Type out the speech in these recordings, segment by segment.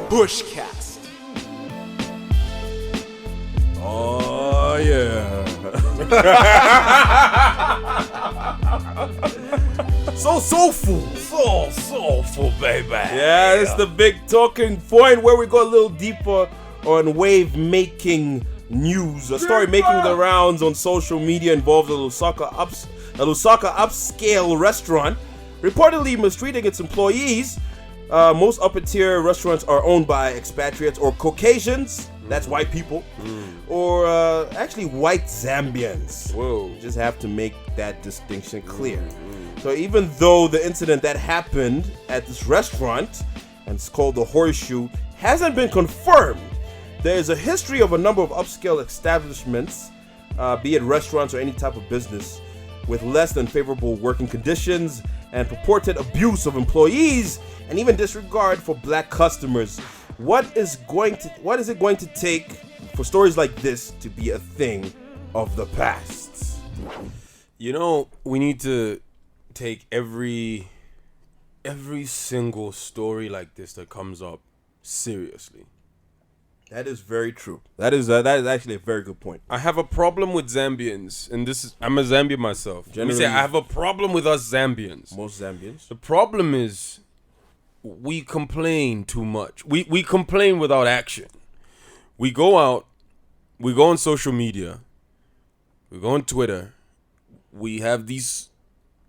PushCast. Oh, yeah. So soulful. So soulful, baby. Yeah, it's the big talking point where we go a little deeper on wave-making news. A story making the rounds on social media involves a Lusaka Upscale restaurant reportedly mistreating its employees. Most upper-tier restaurants are owned by expatriates or Caucasians. That's white people. Or actually white Zambians. Whoa. You just have to make that distinction clear. So even though the incident that happened at this restaurant, and it's called the Horseshoe, hasn't been confirmed, there is a history of a number of upscale establishments, be it restaurants or any type of business, with less than favorable working conditions and purported abuse of employees and even disregard for black customers. What is it going to take for stories like this to be a thing of the past? You know, we need to take every single story like this that comes up seriously. That is very true. That is actually a very good point. I have a problem with Zambians, and I'm a Zambian myself. Let me say I have a problem with us Zambians. Most Zambians. The problem is we complain too much. We complain without action. We go out, we go on social media, we go on Twitter, we have these,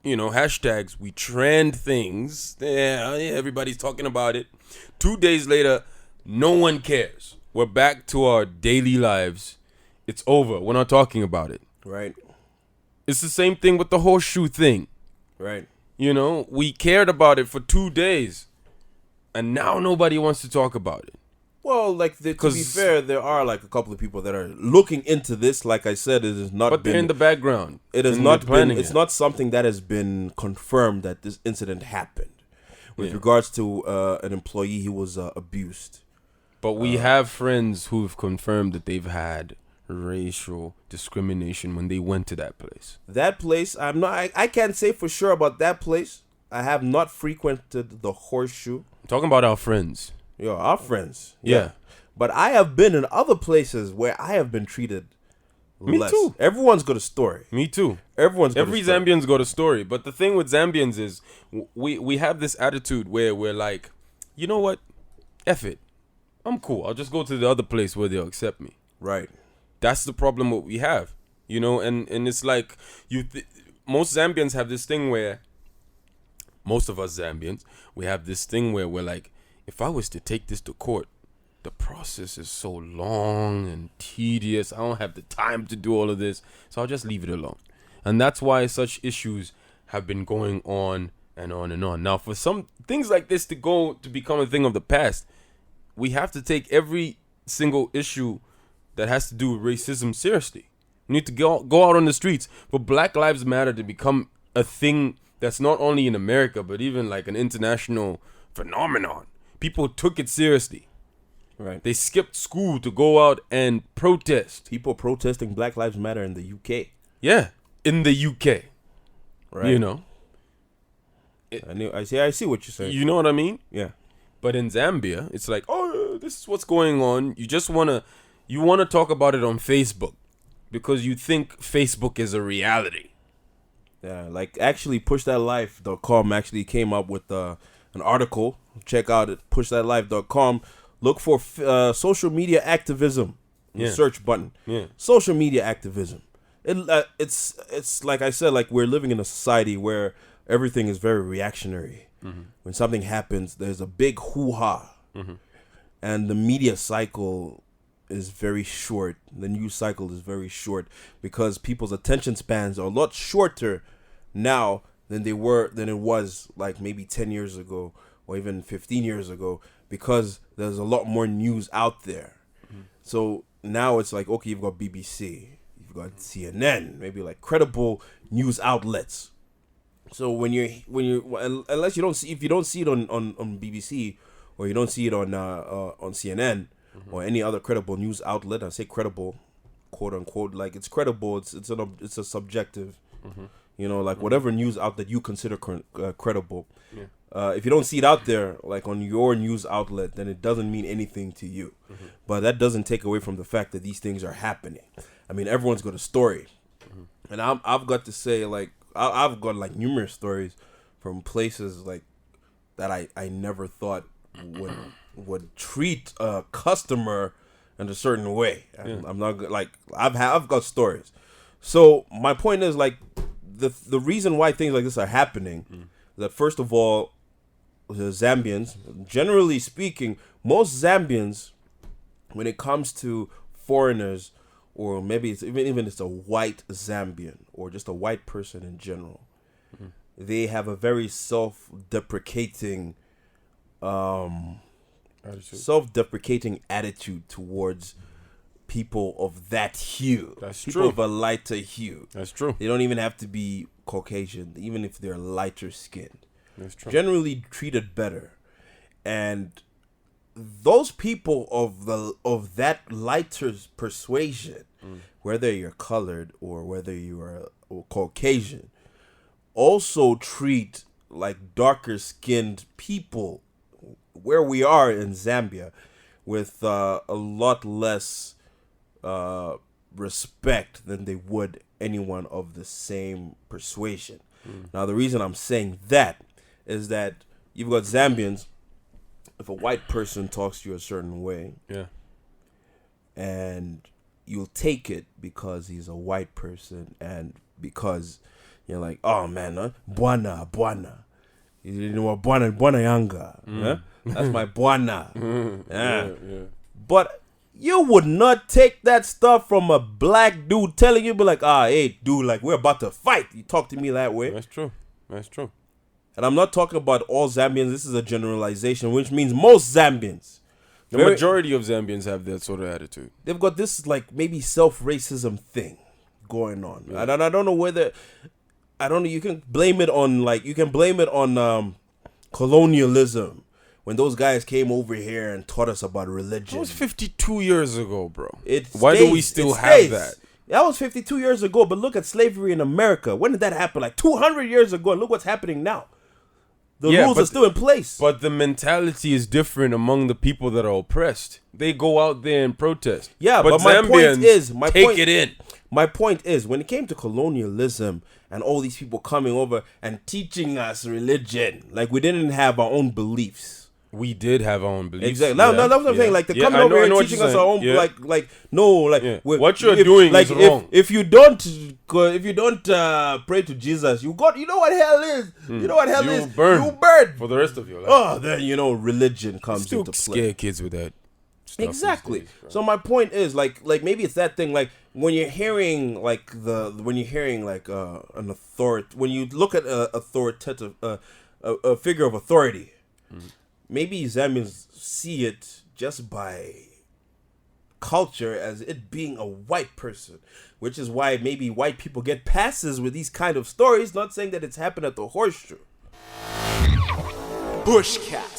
hashtags, we trend things. Yeah, everybody's talking about it. 2 days later, no one cares. We're back to our daily lives. It's over. We're not talking about it. Right. It's the same thing with the horseshoe thing. Right. We cared about it for 2 days, and now nobody wants to talk about it. Well, to be fair, there are a couple of people that are looking into this. Like I said, it has not but been... they're in the background. It has not been... It's not something that has been confirmed that this incident happened. With regards to an employee who was abused. But we have friends who've confirmed that they've had racial discrimination when they went to that place. That place, I can't say for sure about that place. I have not frequented the Horseshoe. I'm talking about our friends. Yo, our friends. Yeah. But I have been in other places where I have been treated Me less. too. Everyone's got a story. Me too. Every Zambian's got a story. But the thing with Zambians is we have this attitude where we're like, you know what? F it. I'm cool. I'll just go to the other place where they'll accept me. Right. That's the problem what we have. And it's like most Zambians have this thing where most of us Zambians, we have this thing where we're like, if I was to take this to court, the process is so long and tedious. I don't have the time to do all of this. So I'll just leave it alone. And that's why such issues have been going on and on and on. Now, for some things like this to become a thing of the past, we have to take every single issue that has to do with racism seriously. We need to go out on the streets for Black Lives Matter to become a thing that's not only in America, but even like an international phenomenon. People took it seriously. Right. They skipped school to go out and protest. People protesting Black Lives Matter in the UK. Yeah, in the UK. Right. I see what you're saying. You know what I mean? Yeah. But in Zambia, it's like, oh, this is what's going on. You just want to talk about it on Facebook because you think Facebook is a reality. Yeah, actually pushthatlife.com actually came up with an article. Check out it, pushthatlife.com. Look for social media activism in the search button. Yeah. Social media activism. It's like I said, we're living in a society where everything is very reactionary. Mm-hmm. When something happens, there's a big hoo-ha. Mm-hmm. And the media cycle is very short. The news cycle is very short because people's attention spans are a lot shorter now than it was maybe 10 years ago or even 15 years ago because there's a lot more news out there. Mm-hmm. So now it's like, okay, you've got BBC, you've got CNN, maybe credible news outlets. So when unless if you don't see it on BBC or you don't see it on CNN or any other credible news outlet, I say credible, quote unquote, it's credible. It's a subjective, You know, like whatever news outlet you consider credible. If you don't see it out there, like on your news outlet, then it doesn't mean anything to you. But that doesn't take away from the fact that these things are happening. I mean, everyone's got a story. And I've got to say, like, I've got, like, numerous stories from places, like, that I never thought would treat a customer in a certain way. I'm not, like, I've got stories. So my point is, like, the reason why things like this are happening, that first of all, the Zambians, generally speaking, most Zambians, when it comes to foreigners, or maybe it's even it's a white Zambian or just a white person in general, they have a very self-deprecating attitude towards people of that hue. That's people true. of a lighter hue. That's true. They don't even have to be Caucasian, even if they're lighter skinned. That's true. Generally treated better. And those people of that lighter persuasion, whether you're colored or whether you are Caucasian, also treat like darker skinned people where we are in Zambia with a lot less respect than they would anyone of the same persuasion. Now, the reason I'm saying that is that you've got Zambians, if a white person talks to you a certain way, and you'll take it because he's a white person and because you're like, oh man, buana. You know what, buana yanga. Yeah? That's my buana. Yeah. But you would not take that stuff from a black dude telling you, be like, hey, dude, like, we're about to fight. You talk to me that way. That's true. That's true. And I'm not talking about all Zambians. This is a generalization, which means most Zambians. The majority of Zambians have that sort of attitude. They've got this, like, maybe self-racism thing going on. Yeah. I don't know whether... I don't know. You can blame it on colonialism. When those guys came over here and taught us about religion. That was 52 years ago, bro. Why do we still have that? That was 52 years ago, but look at slavery in America. When did that happen? Like 200 years ago, and look what's happening now. The rules are still in place. But the mentality is different among the people that are oppressed. They go out there and protest. Yeah, but my point is, take it in. My point is, when it came to colonialism and all these people coming over and teaching us religion, like we didn't have our own beliefs. We did have our own beliefs. Exactly. No, that's what I'm saying. Like, they're coming over here and teaching us our own, what you're doing is wrong. If you don't pray to Jesus, you know what hell is. You know what hell is. You burn for the rest of your life. Oh, then religion comes into play. Scare kids with that. Exactly. Days, so my point is, like maybe it's that thing. Like when you're hearing an authority, when you look at authoritative a figure of authority. Maybe Zambians see it just by culture as it being a white person, which is why maybe white people get passes with these kind of stories, not saying that it's happened at the Horseshoe. PushCast.